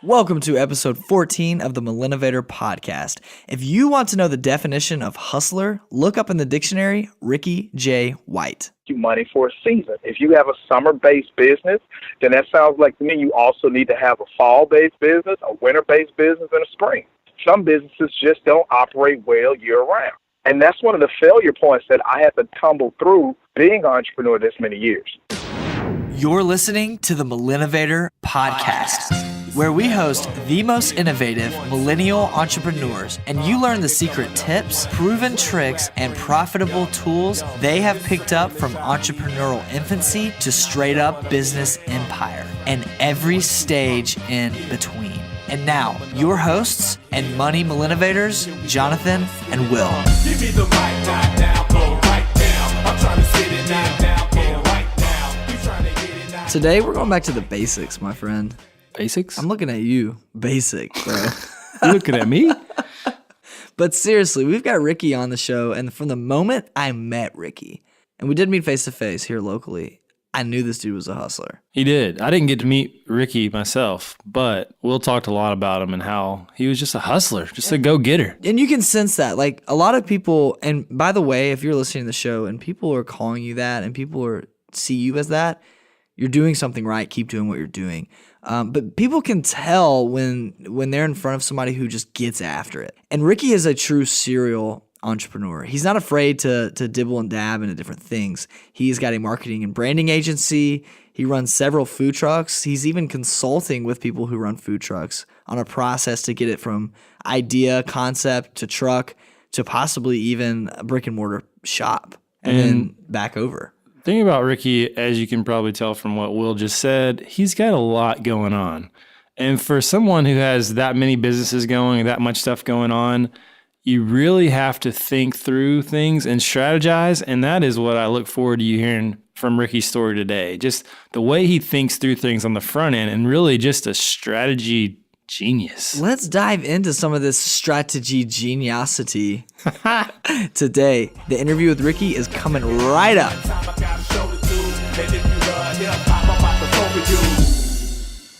Welcome to episode 14 of the Millennovator podcast. If you want to know the definition of hustler, look up in the dictionary Ricky J. White. Money for a season. If you have a summer-based business, then that sounds like to me you also need to have a fall-based business, a winter-based business, and a spring. Some businesses just don't operate well year-round. And that's one of the failure points that I had to tumble through being an entrepreneur this many years. You're listening to the Millennovator podcast, where we host the most innovative millennial entrepreneurs, and you learn the secret tips, proven tricks, and profitable tools they have picked up from entrepreneurial infancy to straight up business empire, and every stage in between. And now, your hosts and money Millennovators, Jonathan and Will. Give me the right now, go right down. I'm trying to sit it now, go right down. You trying to get it now. Today, we're going back to the basics, my friend. Basics? I'm looking at you. Basic, bro. You looking at me? But seriously, we've got Ricky on the show, and from the moment I met Ricky, and we did meet face-to-face here locally, I knew this dude was a hustler. He did. I didn't get to meet Ricky myself, but Will talked a lot about him and how he was just a hustler, just a go-getter. And you can sense that. Like, a lot of people, and by the way, if you're listening to the show and people are calling you that and people see you as that, you're doing something right. Keep doing what you're doing. But people can tell when they're in front of somebody who just gets after it. And Ricky is a true serial entrepreneur. He's not afraid to dibble and dab into different things. He's got a marketing and branding agency. He runs several food trucks. He's even consulting with people who run food trucks on a process to get it from idea, concept, to truck, to possibly even a brick and mortar shop, and then back over. The thing about Ricky, as you can probably tell from what Will just said, he's got a lot going on. And for someone who has that many businesses going, that much stuff going on, you really have to think through things and strategize. And that is what I look forward to you hearing from Ricky's story today. Just the way he thinks through things on the front end, and really just a strategy genius. Let's dive into some of this strategy geniosity today. The interview with Ricky is coming right up.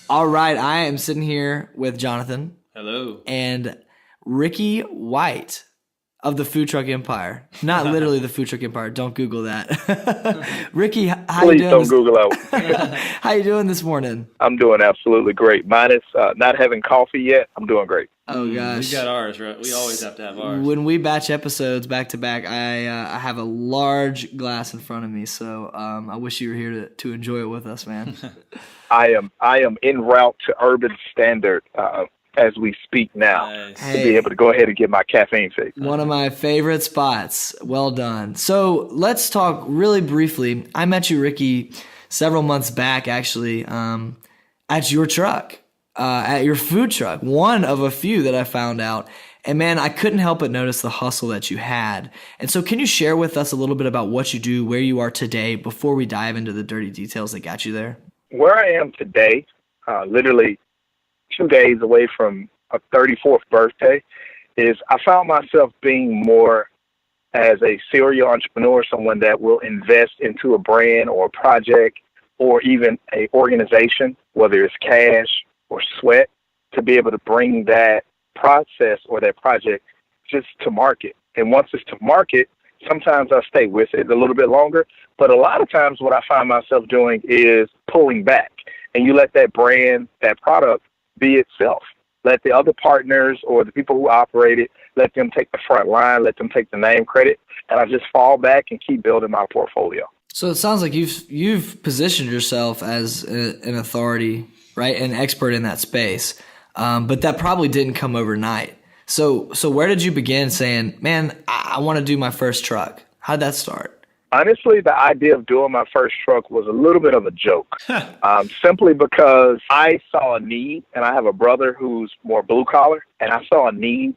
All right, I am sitting here with Jonathan. Hello. And Ricky White of the Food Truck Empire. Not literally the Food Truck Empire. Don't Google that. Ricky, how you doing? Please don't Google out. How you doing this morning? I'm doing absolutely great. Minus not having coffee yet, I'm doing great. Oh, gosh. We got ours, right? We always have to have ours. When we batch episodes back to back, I have a large glass in front of me, so I wish you were here to enjoy it with us, man. I am en route to Urban Standard as we speak now. Nice. To be able to go ahead and get my caffeine fix. One of my favorite spots. Well done. So let's talk really briefly. I met you, Ricky, several months back, actually, at your truck, at your food truck, one of a few that I found out. And man, I couldn't help but notice the hustle that you had. And so can you share with us a little bit about what you do, where you are today, before we dive into the dirty details that got you there? Where I am today, literally 2 days away from a 34th birthday, is I found myself being more as a serial entrepreneur, someone that will invest into a brand or a project or even a organization, whether it's cash or sweat, to be able to bring that process or that project just to market. And once it's to market, sometimes I stay with it a little bit longer, but a lot of times what I find myself doing is pulling back. And you let that brand, that product, be itself. Let the other partners or the people who operate it, let them take the front line, let them take the name credit, and I just fall back and keep building my portfolio. So it sounds like you've positioned yourself as an authority, right, an expert in that space, but that probably didn't come overnight. So where did you begin saying, man, I want to do my first truck? How'd that start? Honestly, the idea of doing my first truck was a little bit of a joke, simply because I saw a need, and I have a brother who's more blue collar, and I saw a need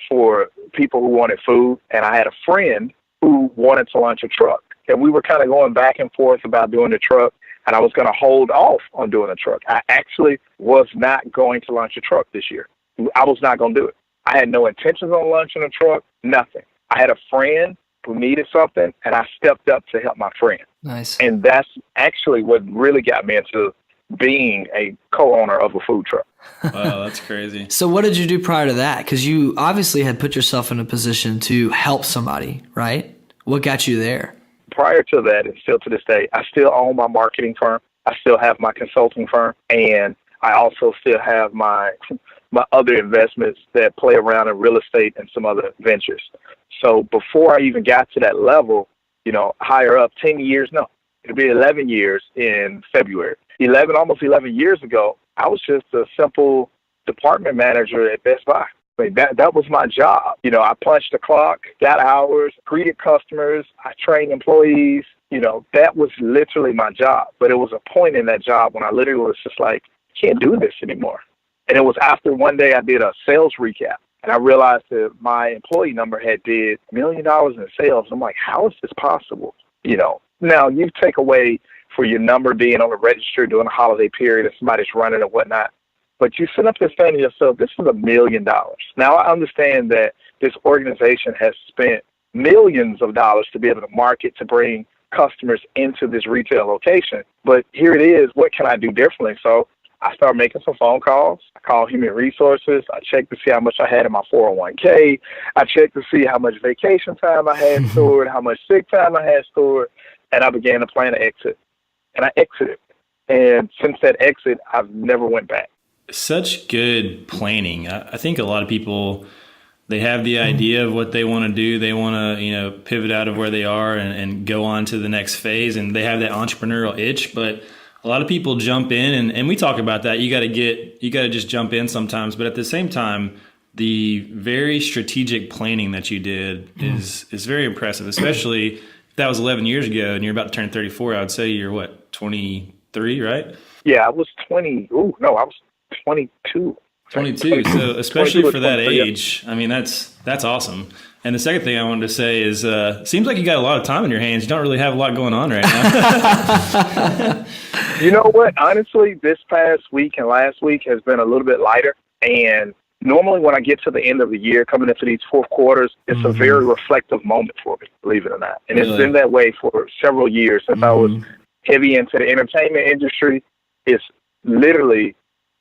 for people who wanted food, and I had a friend who wanted to launch a truck, and we were kind of going back and forth about doing the truck, and I was going to hold off on doing a truck. I actually was not going to launch a truck this year. I was not going to do it. I had no intentions on launching a truck, nothing. I had a friend who needed something, and I stepped up to help my friend. Nice. And that's actually what really got me into being a co-owner of a food truck. Wow, that's crazy. So what did you do prior to that? Because you obviously had put yourself in a position to help somebody, right? What got you there? Prior to that, and still to this day, I still own my marketing firm. I still have my consulting firm, and I also still have my other investments that play around in real estate and some other ventures. So before I even got to that level, higher up, 10 years, no, it'll be 11 years in February. Almost 11 years ago, I was just a simple department manager at Best Buy. I mean, that was my job. I punched the clock, got hours, greeted customers, I trained employees. That was literally my job. But it was a point in that job when I literally was just like, I can't do this anymore. And it was after one day I did a sales recap, and I realized that my employee number had did $1 million in sales. I'm like, how is this possible? Now you take away for your number being on the register during a holiday period and somebody's running and whatnot. But you sit up there saying to yourself, this is $1 million. Now, I understand that this organization has spent millions of dollars to be able to market, to bring customers into this retail location. But here it is. What can I do differently? So I started making some phone calls. I called human resources. I checked to see how much I had in my 401k. I checked to see how much vacation time I had stored, how much sick time I had stored. And I began to plan an exit. And I exited. And since that exit, I've never went back. Such good planning. I think a lot of people, they have the idea of what they want to do. They want to, pivot out of where they are and go on to the next phase. And they have that entrepreneurial itch. But a lot of people jump in, and we talk about that. You got to just jump in sometimes. But at the same time, the very strategic planning that you did is very impressive, especially if that was 11 years ago and you're about to turn 34. I would say you're, 23, right? Yeah, I was 20. I was 22. 22. So especially for that age, I mean, that's awesome. And the second thing I wanted to say is, seems like you got a lot of time in your hands. You don't really have a lot going on right now. You know what? Honestly, this past week and last week has been a little bit lighter. And normally when I get to the end of the year, coming into these fourth quarters, it's a very reflective moment for me, believe it or not. And It's been that way for several years since I was heavy into the entertainment industry. It's literally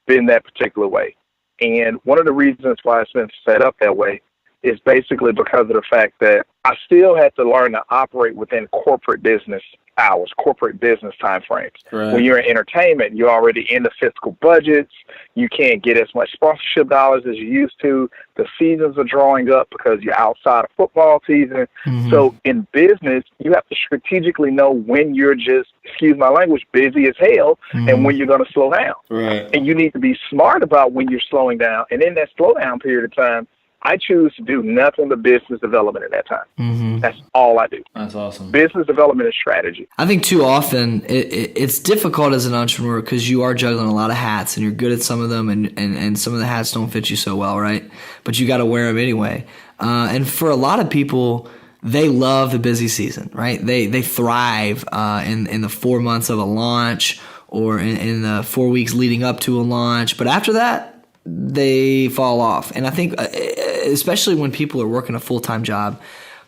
been that particular way. And one of the reasons why it's been set up that way is basically because of the fact that I still had to learn to operate within corporate business hours, corporate business timeframes. Right. When you're in entertainment, you're already in the fiscal budgets. You can't get as much sponsorship dollars as you used to. The seasons are drawing up because you're outside of football season. So in business, you have to strategically know when you're just, excuse my language, busy as hell and when you're going to slow down. Right. And you need to be smart about when you're slowing down. And in that slowdown period of time, I choose to do nothing but business development at that time. That's all I do. That's awesome. Business development and strategy. I think too often it's difficult as an entrepreneur because you are juggling a lot of hats and you're good at some of them and some of the hats don't fit you so well, right? But you got to wear them anyway. And for a lot of people, they love the busy season, right? They thrive in the 4 months of a launch or in the 4 weeks leading up to a launch. But after that, they fall off. And I think especially when people are working a full-time job,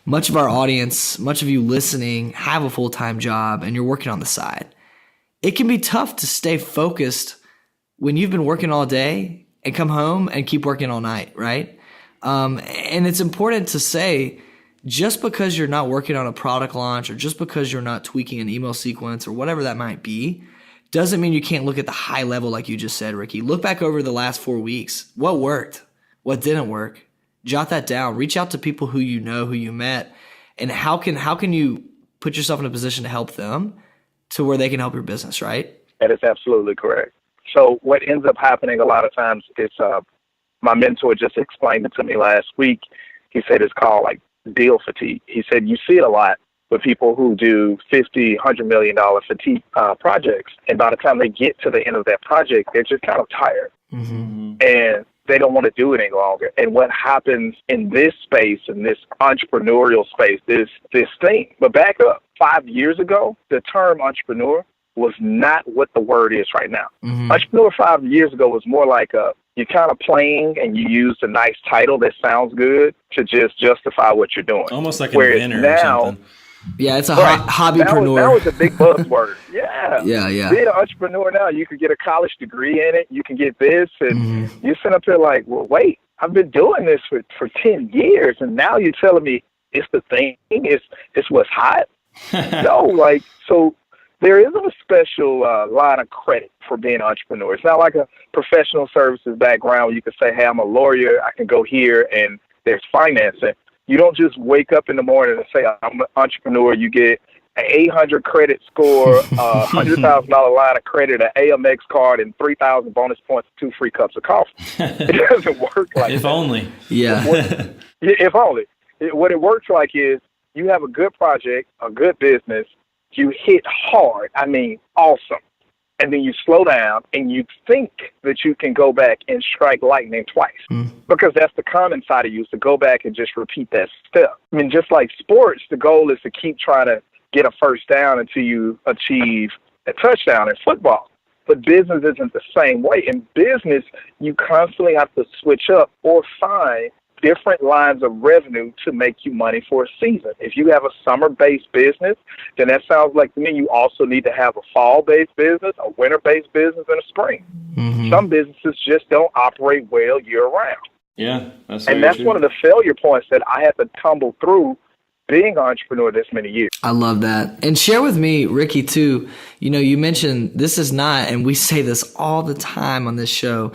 much of our audience, much of you listening have a full-time job and you're working on the side. It can be tough to stay focused when you've been working all day and come home and keep working all night, right? And it's important to say, just because you're not working on a product launch or just because you're not tweaking an email sequence or whatever that might be, doesn't mean you can't look at the high level like you just said, Ricky. Look back over the last 4 weeks. What worked? What didn't work? Jot that down. Reach out to people who you know, who you met, and how can you put yourself in a position to help them to where they can help your business, right? That is absolutely correct. So what ends up happening a lot of times is my mentor just explained it to me last week. He said it's called like deal fatigue. He said you see it a lot with people who do $50, $100 million fatigue projects. And by the time they get to the end of that project, they're just kind of tired. And they don't want to do it any longer. And what happens in this space, in this entrepreneurial space, this thing. But back up, 5 years ago, the term entrepreneur was not what the word is right now. Entrepreneur 5 years ago was more like you're kind of playing and you use a nice title that sounds good to just justify what you're doing. Almost like an inventor or something. Yeah, it's a Right. hobbypreneur. That was a big buzzword. Yeah. Yeah. Being an entrepreneur now, you could get a college degree in it. You can get this. And Mm-hmm. you sit up there like, well, wait, I've been doing this for 10 years. And now you're telling me it's the thing. It's what's hot. No, like, so there isn't a special line of credit for being an entrepreneur. It's not like a professional services background where you can say, hey, I'm a lawyer. I can go here and there's financing. You don't just wake up in the morning and say, I'm an entrepreneur. You get an 800 credit score, a $100,000 line of credit, an AMX card, and 3,000 bonus points, 2 free cups of coffee. It doesn't work like If that. only. Yeah. If only. What it works like is you have a good project, a good business, you hit hard, I mean awesome, and then you slow down and you think that you can go back and strike lightning twice. Because that's the common side of you, is to go back and just repeat that step. I mean, just like sports, the goal is to keep trying to get a first down until you achieve a touchdown in football. But business isn't the same way. In business, you constantly have to switch up or find different lines of revenue to make you money for a season. If you have a summer-based business, then that sounds like to me you also need to have a fall-based business, a winter-based business, and a spring. Mm-hmm. Some businesses just don't operate well year-round. Yeah, that's And that's one of the failure points that I had to tumble through being an entrepreneur this many years. I love that. And share with me, Ricky, too, you mentioned this is not, and we say this all the time on this show,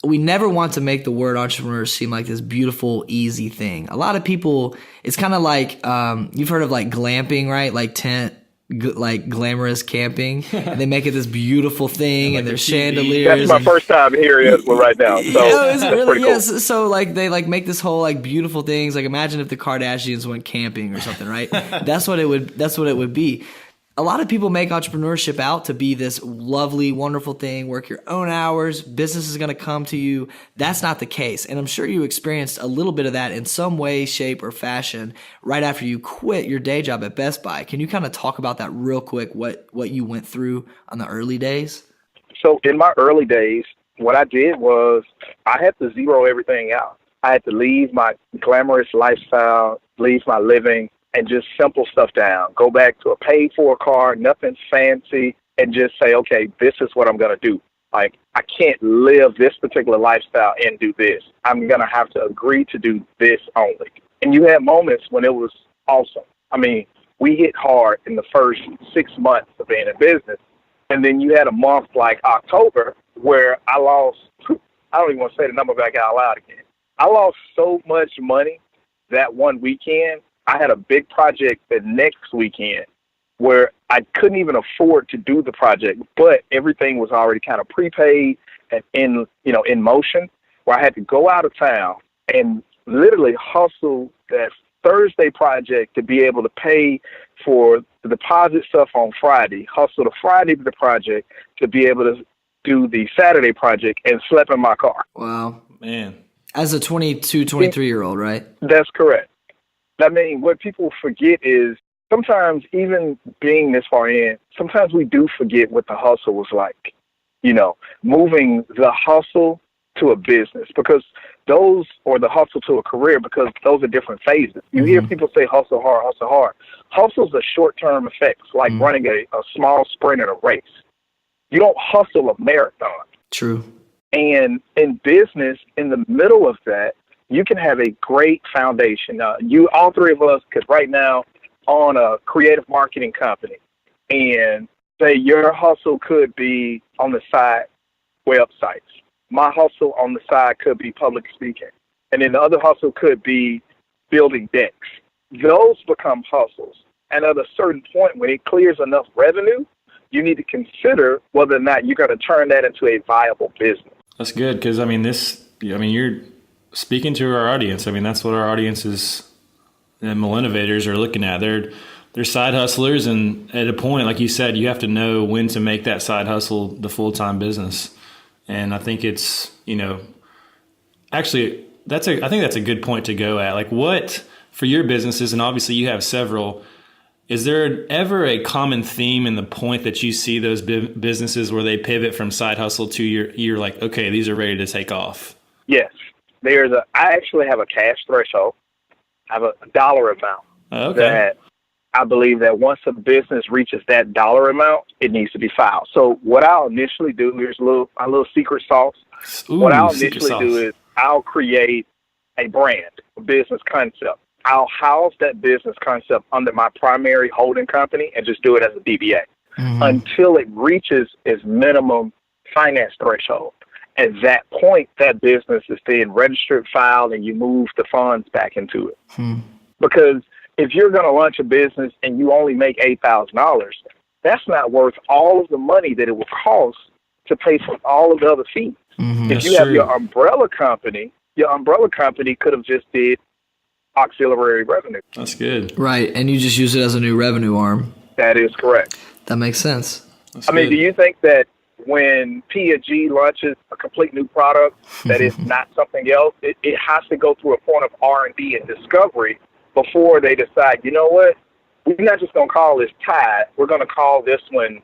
we never want to make the word entrepreneur seem like this beautiful, easy thing. A lot of people, it's kind of like, you've heard of like glamping, right? Like tent, like glamorous camping. And they make it this beautiful thing, and there's chandeliers. That's my first time hearing it right now. So Is it that's really? pretty cool. Yes. So like they like make this whole like beautiful things. Like imagine if the Kardashians went camping or something, right? That's what it would be. A lot of people make entrepreneurship out to be this lovely, wonderful thing, work your own hours, business is going to come to you. That's not the case. And I'm sure you experienced a little bit of that in some way, shape, or fashion right after you quit your day job at Best Buy. Can you kind of talk about that real quick, what you went through on the early days? So in my early days, what I did was I had to zero everything out. I had to leave my glamorous lifestyle, leave my living, and just simple stuff down. Go back to a paid-for car, nothing fancy, and just say, okay, this is what I'm going to do. Like, I can't live this particular lifestyle and do this. I'm going to have to agree to do this only. And you had moments when it was awesome. I mean, we hit hard in the first 6 months of being in business. And then you had a month like October where I lost, I don't even want to say the number back out loud again. I lost so much money that one weekend. I had a big project the next weekend where I couldn't even afford to do the project, but everything was already kind of prepaid and in motion, where I had to go out of town and literally hustle that Thursday project to be able to pay for the deposit stuff on Friday, hustle the Friday the project to be able to do the Saturday project, and slept in my car. Wow. Man. As a 22, 23-year-old, right? That's correct. I mean, what people forget is sometimes, even being this far in, sometimes we do forget what the hustle was like. Moving the hustle to a business, because those, or the hustle to a career, because those are different phases. You hear people say hustle hard, hustle hard. Hustle's a short-term effects, like running a small sprint in a race. You don't hustle a marathon. True. And in business, in the middle of that, you can have a great foundation. All three of us could right now own a creative marketing company, and say your hustle could be on the side websites. My hustle on the side could be public speaking. And then the other hustle could be building decks. Those become hustles. And at a certain point, when it clears enough revenue, you need to consider whether or not you're going to turn that into a viable business. That's good, because you're speaking to our audience. I mean, that's what our audience is, and Millennovators are looking at. They're side hustlers, and at a point, like you said, you have to know when to make that side hustle the full-time business. And I think it's, actually, I think that's a good point to go at. Like, what, for your businesses, and obviously you have several, is there ever a common theme in the point that you see those businesses where they pivot from side hustle to you're like, okay, these are ready to take off? Yes. I actually have a cash threshold. I have a dollar amount Okay. that I believe that once a business reaches that dollar amount, it needs to be filed. So what I'll initially do, here's a little secret sauce. What I'll initially do is I'll create a brand, a business concept. I'll house that business concept under my primary holding company and just do it as a DBA until it reaches its minimum finance threshold. At that point, that business is then registered, filed, and you move the funds back into it. Because if you're going to launch a business and you only make $8,000, that's not worth all of the money that it will cost to pay for all of the other fees. If you have your umbrella company could have just did auxiliary revenue. That's good. Right, and you just use it as a new revenue arm. That is correct. That makes sense. I mean, do you think that when P&G launches a complete new product that is not something else, it has to go through a point of R&D and discovery before they decide, you know what, we're not just going to call this Tide, we're going to call this one,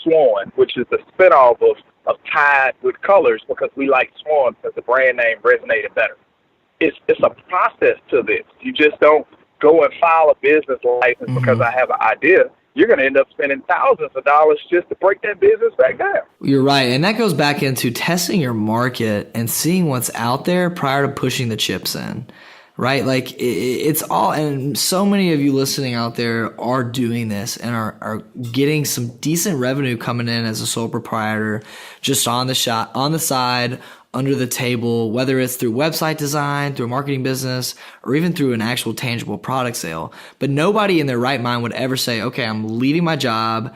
Swan, which is the spinoff of Tide with colors because we like Swan because the brand name resonated better. It's a process to this. You just don't go and file a business license because I have an idea. You're going to end up spending thousands of dollars just to break that business back down. You're right. And that goes back into testing your market and seeing what's out there prior to pushing the chips in, right? Like it's all, and so many of you listening out there are doing this and are getting some decent revenue coming in as a sole proprietor, just on the side, under the table, whether it's through website design, through a marketing business, or even through an actual tangible product sale. But nobody in their right mind would ever say, okay, I'm leaving my job,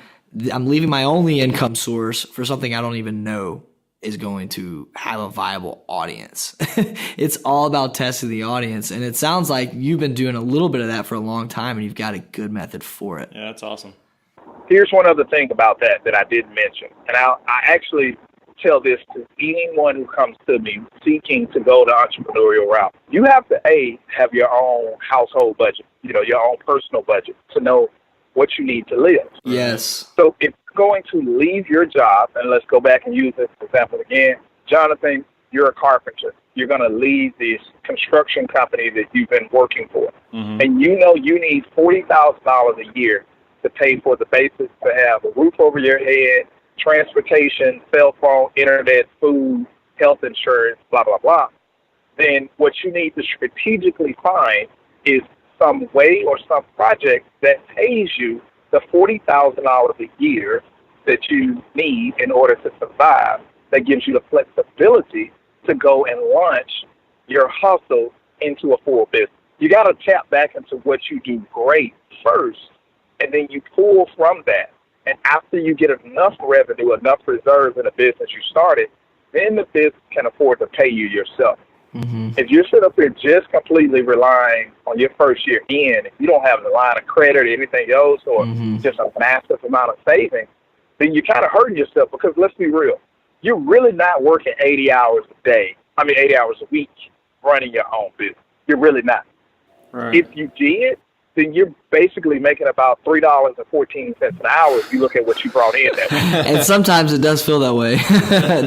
I'm leaving my only income source for something I don't even know is going to have a viable audience. It's all about testing the audience. And it sounds like you've been doing a little bit of that for a long time and you've got a good method for it. Yeah, that's awesome. Here's one other thing about that I didn't mention. And I actually tell this to anyone who comes to me seeking to go the entrepreneurial route. You have to, have your own household budget, your own personal budget to know what you need to live. Yes. So if you're going to leave your job, and let's go back and use this example again, Jonathan, you're a carpenter. You're going to leave this construction company that you've been working for. And you need $40,000 a year to pay for the basics, to have a roof over your head, transportation, cell phone, internet, food, health insurance, blah, blah, blah. Then what you need to strategically find is some way or some project that pays you the $40,000 a year that you need in order to survive, that gives you the flexibility to go and launch your hustle into a full business. You got to tap back into what you do great first, and then you pull from that. And after you get enough revenue, enough reserves in the business you started, then the business can afford to pay you yourself. If you're sitting up here just completely relying on your first year in, if you don't have a line of credit or anything else, or just a massive amount of savings, then you're kind of hurting yourself because let's be real. You're really not working 80 hours a week running your own business. You're really not. Right. If you did, then you're basically making about $3.14 an hour if you look at what you brought in that week. And sometimes it does feel that way.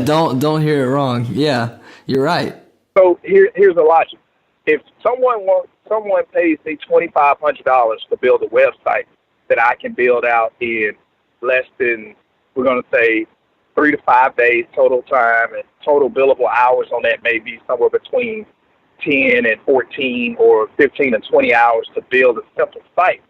Don't hear it wrong. Yeah, you're right. So here's the logic. If someone pays me $2,500 to build a website that I can build out in less than, we're going to say, 3 to 5 days total time, and total billable hours on that may be somewhere between 10 and 14 or 15 and 20 hours to build a simple site.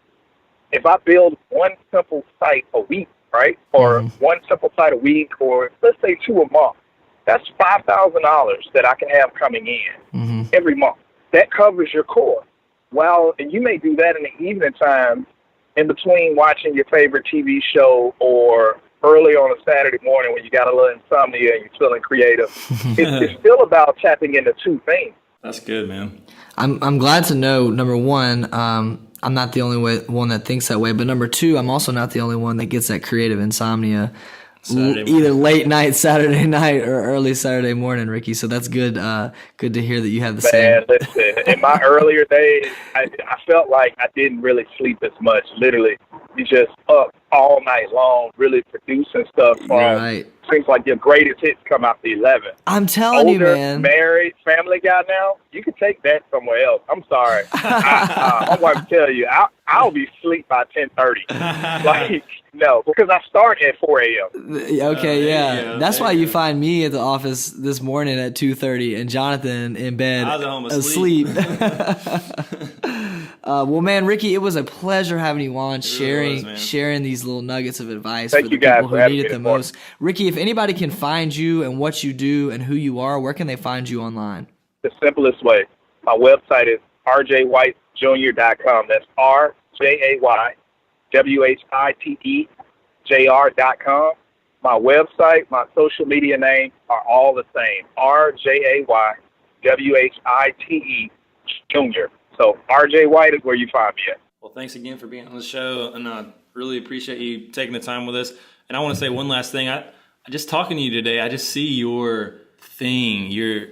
If I build one simple site a week, right, or one simple site a week, or let's say 2 a month, that's $5,000 that I can have coming in every month. That covers your core. Well, and you may do that in the evening time in between watching your favorite TV show or early on a Saturday morning when you got a little insomnia and you're feeling creative. It's still about tapping into 2 things. That's good, man. I'm glad to know, number one, I'm not the only one that thinks that way, but number 2, I'm also not the only one that gets that creative insomnia either late night Saturday night or early Saturday morning, Ricky. So that's good. Good to hear that you have the same. Man, listen, in my earlier days, I felt like I didn't really sleep as much. Literally, you just up all night long, really producing stuff from. Right. Seems like your greatest hits come out the 11. I'm telling you, Older, man. married, family guy now, you can take that somewhere else. I'm sorry. I'm going to tell you, I'll be asleep by 10:30. Like, no, because I start at 4 a.m. Okay, yeah. go, That's there why you you go. find me at the office this morning at 2:30 and Jonathan in bed I was at home asleep. Well, man, Ricky, it was a pleasure having you on, was, man. sharing these little nuggets of advice Thank for the you guys people for who having need me it the this morning. most. Ricky, if anybody can find you and what you do and who you are, where can they find you online? The simplest way. My website is rjwhitejr.com. That's RJayWhitejr.com. My website, my social media name are all the same. RJayWhite Jr. So RJ White is where you find me at. Well, thanks again for being on the show, and I really appreciate you taking the time with us. And I want to say one last thing. I just talking to you today, I just see your thing, your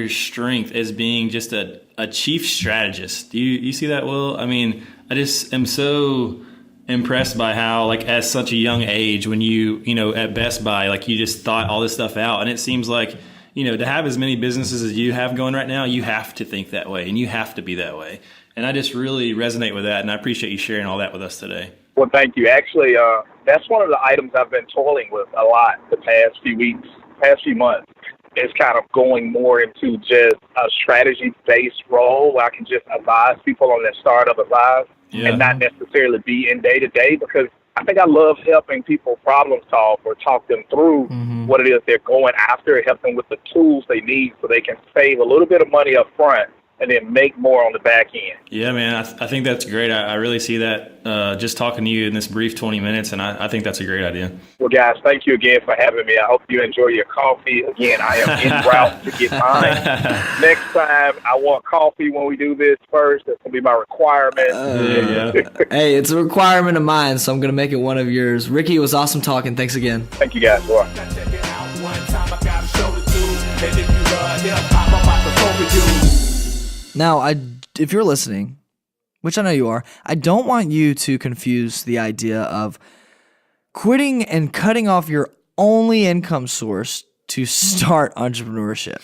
strength as being just a chief strategist. Do you see that, Will? I mean, I just am so impressed by how, like, at such a young age, when you at Best Buy, like, you just thought all this stuff out, and it seems like, to have as many businesses as you have going right now, you have to think that way and you have to be that way. And I just really resonate with that, and I appreciate you sharing all that with us today. Well, thank you. Actually, that's one of the items I've been toiling with a lot the past few weeks, past few months. It's kind of going more into just a strategy-based role where I can just advise people on their startup advice and not necessarily be in day-to-day, because I think I love helping people problem solve or talk them through what it is they're going after, help them with the tools they need so they can save a little bit of money up front and then make more on the back end. Yeah, man, I think that's great. I really see that just talking to you in this brief 20 minutes, and I think that's a great idea. Well, guys, thank you again for having me. I hope you enjoy your coffee. Again, I am en route to get mine. Next time, I want coffee when we do this first. That's going to be my requirement. Hey, it's a requirement of mine, so I'm going to make it one of yours. Ricky, it was awesome talking. Thanks again. Thank you, guys. Bye. Check it out one time, I got a show to do. And if you love hip-hop, I'm about to fuck with you. Now, if you're listening, which I know you are, I don't want you to confuse the idea of quitting and cutting off your only income source to start entrepreneurship.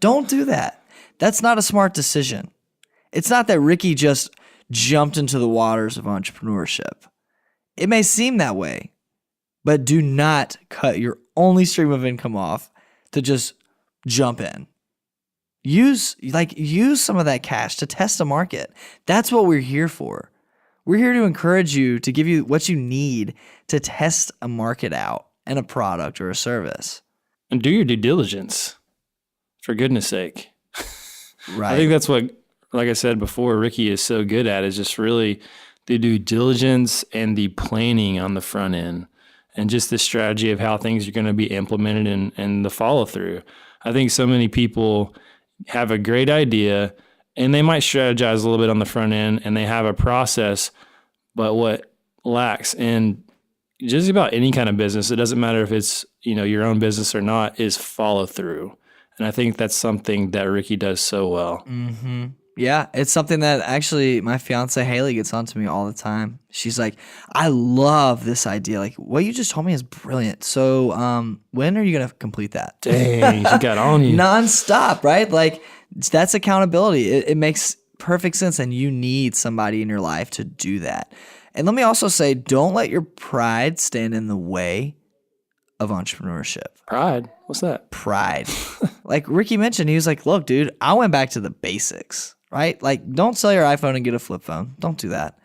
Don't do that. That's not a smart decision. It's not that Ricky just jumped into the waters of entrepreneurship. It may seem that way, but do not cut your only stream of income off to just jump in. Use some of that cash to test a market. That's what we're here for. We're here to encourage you, to give you what you need to test a market out and a product or a service. And do your due diligence, for goodness sake. Right. I think that's what, like I said before, Ricky is so good at, is just really the due diligence and the planning on the front end, and just the strategy of how things are going to be implemented and the follow through. I think so many people have a great idea and they might strategize a little bit on the front end and they have a process, but what lacks in just about any kind of business, it doesn't matter if it's, your own business or not, is follow through. And I think that's something that Ricky does so well. Mm-hmm. Yeah, it's something that actually my fiance Haley gets on to me all the time. She's like, I love this idea. Like, what you just told me is brilliant. So when are you going to complete that? Dang, she got on you. Nonstop, right? Like, that's accountability. It makes perfect sense, and you need somebody in your life to do that. And let me also say, don't let your pride stand in the way of entrepreneurship. Pride? What's that? Pride. Like Ricky mentioned, he was like, look, dude, I went back to the basics. Right? Like, don't sell your iPhone and get a flip phone. Don't do that.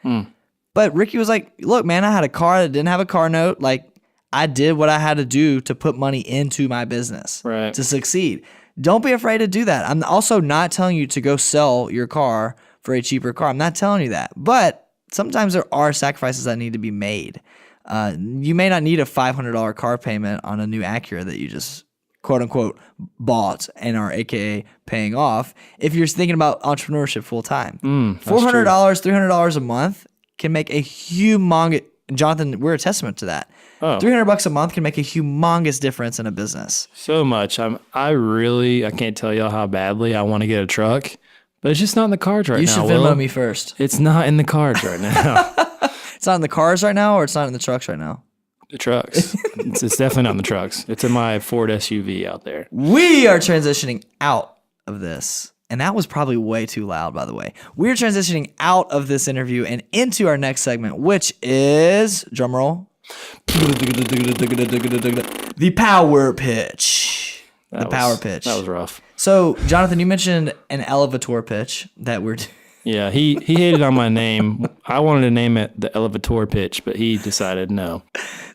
But Ricky was like, look, man, I had a car that didn't have a car note. Like, I did what I had to do to put money into my business to succeed. Don't be afraid to do that. I'm also not telling you to go sell your car for a cheaper car. I'm not telling you that. But sometimes there are sacrifices that need to be made. You may not need a $500 car payment on a new Acura that you just quote unquote bought and are AKA paying off if you're thinking about entrepreneurship full time. $400, $300 a month can make a humongous, Jonathan, we're a testament to that. $300 a month can make a humongous difference in a business. So much. I can't tell y'all how badly I want to get a truck, but it's just not in the cards right now. You should Venmo me first. It's not in the cards right now. It's not in the cars right now, or it's not in the trucks right now? The trucks. It's definitely not in the trucks. It's in my Ford SUV out there. We are transitioning out of this. And that was probably way too loud, by the way. We're transitioning out of this interview and into our next segment, which is, drumroll, the power pitch. Power pitch. That was rough. So, Jonathan, you mentioned an elevator pitch that we're doing. Yeah, he hated on my name. I wanted to name it the elevator pitch, but he decided no.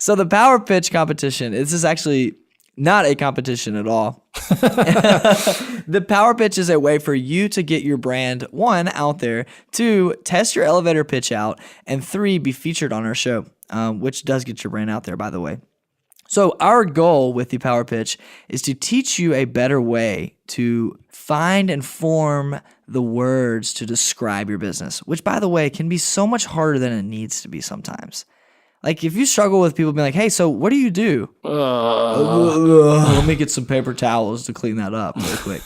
So the power pitch competition, this is actually not a competition at all. The power pitch is a way for you to get your brand, 1, out there, 2, test your elevator pitch out, and 3, be featured on our show, which does get your brand out there, by the way. So our goal with the power pitch is to teach you a better way to find and form the words to describe your business, which, by the way, can be so much harder than it needs to be sometimes. Like, if you struggle with people being like, hey, so what do you do? Let me get some paper towels to clean that up real quick.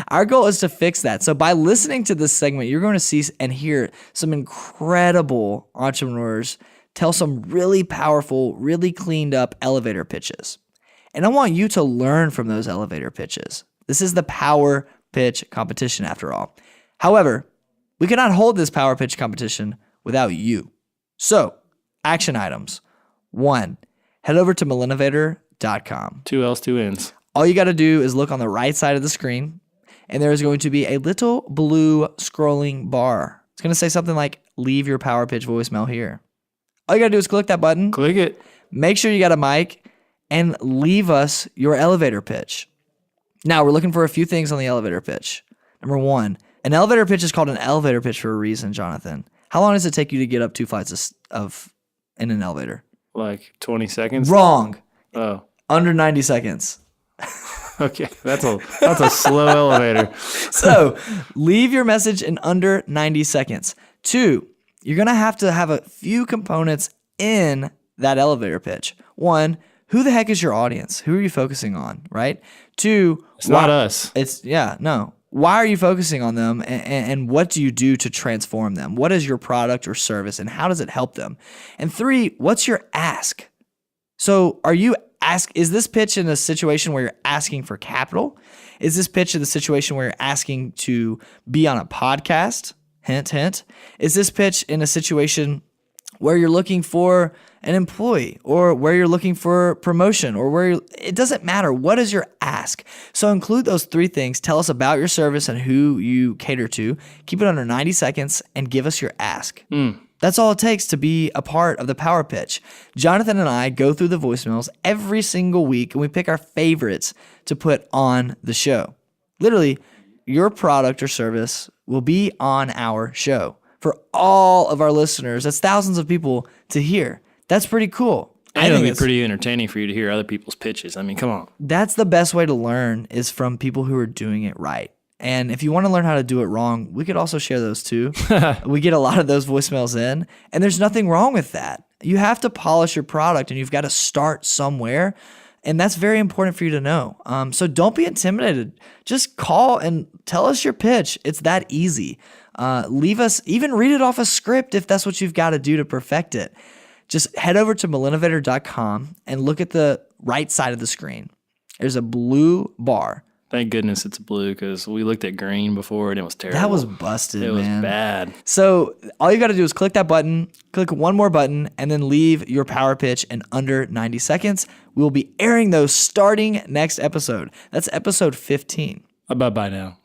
Our goal is to fix that. So by listening to this segment, you're going to see and hear some incredible entrepreneurs tell some really powerful, really cleaned up elevator pitches. And I want you to learn from those elevator pitches. This is the power pitch competition, after all. However, we cannot hold this power pitch competition without you. So, action items. 1, head over to millennovator.com. 2 L's, 2 N's. All you got to do is look on the right side of the screen, and there is going to be a little blue scrolling bar. It's going to say something like, leave your power pitch voicemail here. All you got to do is click that button. Click it. Make sure you got a mic, and leave us your elevator pitch. Now, we're looking for a few things on the elevator pitch. Number 1, an elevator pitch is called an elevator pitch for a reason, Jonathan. How long does it take you to get up 2 flights in an elevator? Like 20 seconds? Wrong. Oh. Under 90 seconds. Okay. That's a slow elevator. So, leave your message in under 90 seconds. 2, you're going to have a few components in that elevator pitch. 1, who the heck is your audience? Who are you focusing on, right? 2, It's not us. No. Why are you focusing on them, and what do you do to transform them? What is your product or service, and how does it help them? And 3, what's your ask? So is this pitch in a situation where you're asking for capital? Is this pitch in the situation where you're asking to be on a podcast? Hint, hint. Is this pitch in a situation where you're looking for an employee, or where you're looking for promotion, or it doesn't matter. What is your ask? So include those 3 things. Tell us about your service and who you cater to. Keep it under 90 seconds and give us your ask. That's all it takes to be a part of the power pitch. Jonathan and I go through the voicemails every single week, and we pick our favorites to put on the show. Literally, your product or service will be on our show for all of our listeners. That's thousands of people to hear. That's pretty cool. And it'll be pretty entertaining for you to hear other people's pitches. I mean, come on. That's the best way to learn, is from people who are doing it right. And if you want to learn how to do it wrong, we could also share those too. We get a lot of those voicemails in, and there's nothing wrong with that. You have to polish your product, and you've got to start somewhere. And that's very important for you to know. So don't be intimidated. Just call and tell us your pitch. It's that easy. Even read it off a script if that's what you've got to do to perfect it. Just head over to millennovator.com and look at the right side of the screen. There's a blue bar. Thank goodness it's blue, because we looked at green before and it was terrible. That was busted, It man. was bad. So all you got to do is click that button, click one more button, and then leave your power pitch in under 90 seconds. We will be airing those starting next episode. That's episode 15. Bye-bye now.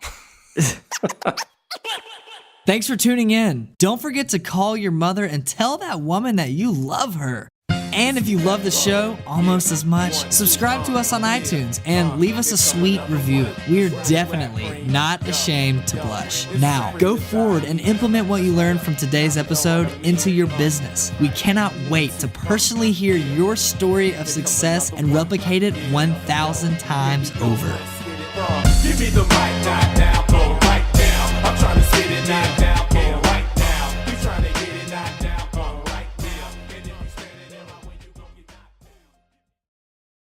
Thanks for tuning in. Don't forget to call your mother and tell that woman that you love her. And if you love the show almost as much, subscribe to us on iTunes and leave us a sweet review. We're definitely not ashamed to blush. Now, go forward and implement what you learned from today's episode into your business. We cannot wait to personally hear your story of success and replicate it 1,000 times over. Give me the mic, now, go right down. I'm trying to sit it now, down.